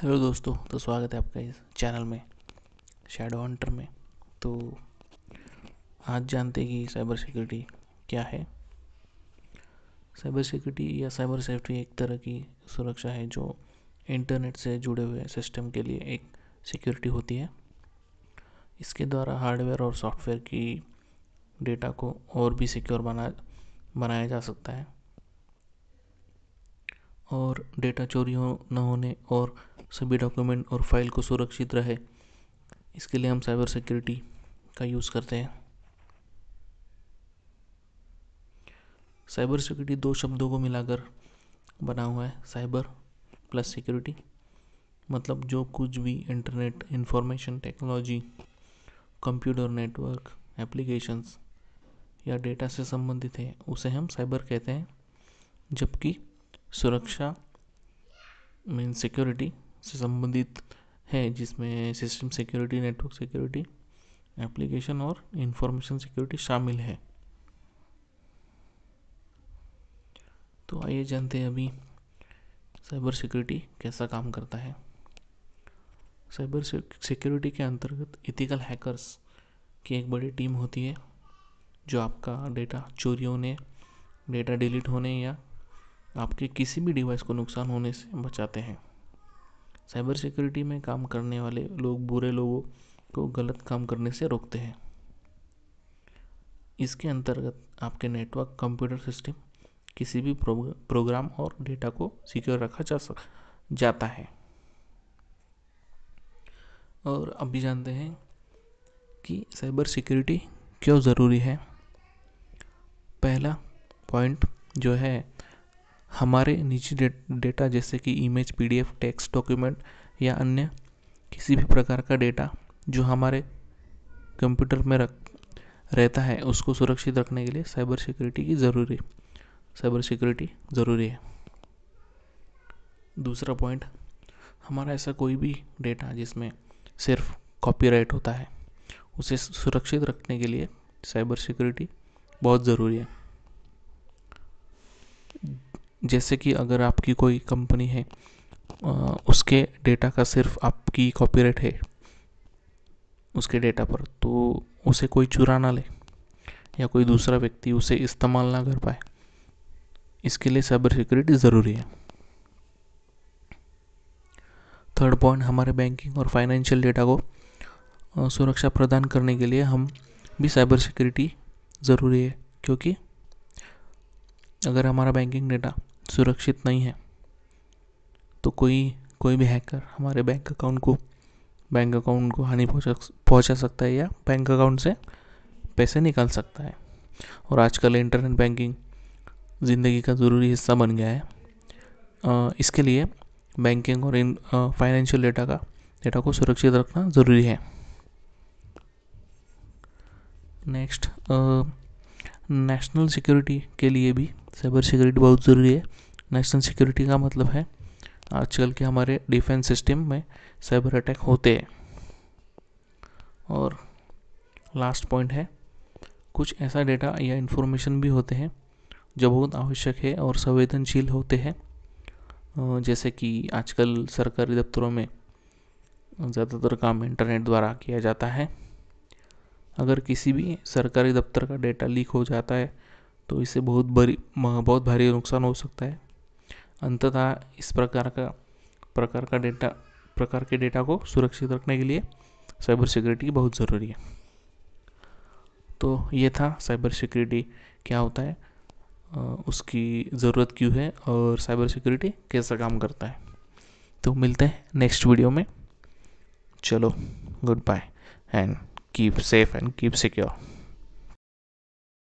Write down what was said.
Hello दोस्तों, तो स्वागत है आपका इस चैनल में शैडो हंटर में। तो आज जानते हैं कि साइबर सिक्योरिटी क्या है। साइबर सिक्योरिटी या साइबर सेफ्टी एक तरह की सुरक्षा है जो इंटरनेट से जुड़े हुए सिस्टम के लिए एक सिक्योरिटी होती है। इसके द्वारा हार्डवेयर और सॉफ्टवेयर की डेटा को और भी सिक्योर बनाया जा सकता है और डेटा चोरी न होने और सभी डॉक्यूमेंट और फाइल को सुरक्षित रहे, इसके लिए हम साइबर सिक्योरिटी का यूज़ करते हैं। साइबर सिक्योरिटी दो शब्दों को मिलाकर बना हुआ है, साइबर प्लस सिक्योरिटी। मतलब जो कुछ भी internet information technology, computer network, applications या डेटा से संबंधित है उसे हम साइबर कहते हैं। जबकि सुरक्षा मीन सिक्योरिटी से संबंधित है जिसमें system security, network security, application और इंफॉर्मेशन सिक्योरिटी शामिल है। तो आइए जानते हैं अभी साइबर सिक्योरिटी कैसा काम करता है। साइबर सिक्योरिटी के अंतर्गत इथिकल हैकर्स की एक बड़ी टीम होती है जो आपका डेटा चोरी होने, डेटा डिलीट होने या आपके किसी भी डिवाइस को नुकसान होने से बचाते हैं। साइबर सिक्योरिटी में काम करने वाले लोग बुरे लोगों को गलत काम करने से रोकते हैं। इसके अंतर्गत आपके नेटवर्क, कंप्यूटर सिस्टम, किसी भी प्रोग्राम और डेटा को सिक्योर रखा जाता है। और अभी जानते हैं कि साइबर सिक्योरिटी क्यों ज़रूरी है। पहला पॉइंट जो है, हमारे निजी डेटा जैसे कि इमेज, पीडीएफ, टेक्स्ट डॉक्यूमेंट या अन्य किसी भी प्रकार का डेटा जो हमारे कंप्यूटर में रहता है उसको सुरक्षित रखने के लिए साइबर सिक्योरिटी ज़रूरी है। दूसरा पॉइंट, हमारा ऐसा कोई भी डेटा जिसमें सिर्फ कॉपीराइट होता है उसे सुरक्षित रखने के लिए साइबर सिक्योरिटी बहुत ज़रूरी है। जैसे कि अगर आपकी कोई कंपनी है, उसके डेटा का सिर्फ आपकी कॉपीराइट है उसके डेटा पर, तो उसे कोई चुरा ना ले या कोई दूसरा व्यक्ति उसे इस्तेमाल ना कर पाए, इसके लिए साइबर सिक्योरिटी ज़रूरी है। थर्ड पॉइंट, हमारे बैंकिंग और फाइनेंशियल डेटा को सुरक्षा प्रदान करने के लिए हम भी साइबर सिक्योरिटी ज़रूरी है, क्योंकि अगर हमारा बैंकिंग डेटा सुरक्षित नहीं है तो कोई भी हैकर हमारे बैंक अकाउंट को हानि पहुंचा सकता है या बैंक अकाउंट से पैसे निकाल सकता है। और आजकल इंटरनेट बैंकिंग ज़िंदगी का ज़रूरी हिस्सा बन गया है। इसके लिए बैंकिंग और फाइनेंशियल डेटा को सुरक्षित रखना ज़रूरी है। नेक्स्ट, नेशनल सिक्योरिटी के लिए भी साइबर सिक्योरिटी बहुत ज़रूरी है। नेशनल सिक्योरिटी का मतलब है आजकल के हमारे डिफेंस सिस्टम में साइबर अटैक होते हैं। और लास्ट पॉइंट है, कुछ ऐसा डेटा या इन्फॉर्मेशन भी होते हैं जो बहुत आवश्यक है और संवेदनशील होते हैं। जैसे कि आजकल सरकारी दफ्तरों में ज़्यादातर काम इंटरनेट द्वारा किया जाता है। अगर किसी भी सरकारी दफ्तर का डेटा लीक हो जाता है तो इससे बहुत भारी नुकसान हो सकता है। अंततः इस प्रकार के डेटा को सुरक्षित रखने के लिए साइबर सिक्योरिटी बहुत ज़रूरी है। तो ये था साइबर सिक्योरिटी क्या होता है, उसकी ज़रूरत क्यों है और साइबर सिक्योरिटी कैसा काम करता है। तो मिलते हैं नेक्स्ट वीडियो में। चलो, goodbye and keep safe and keep secure.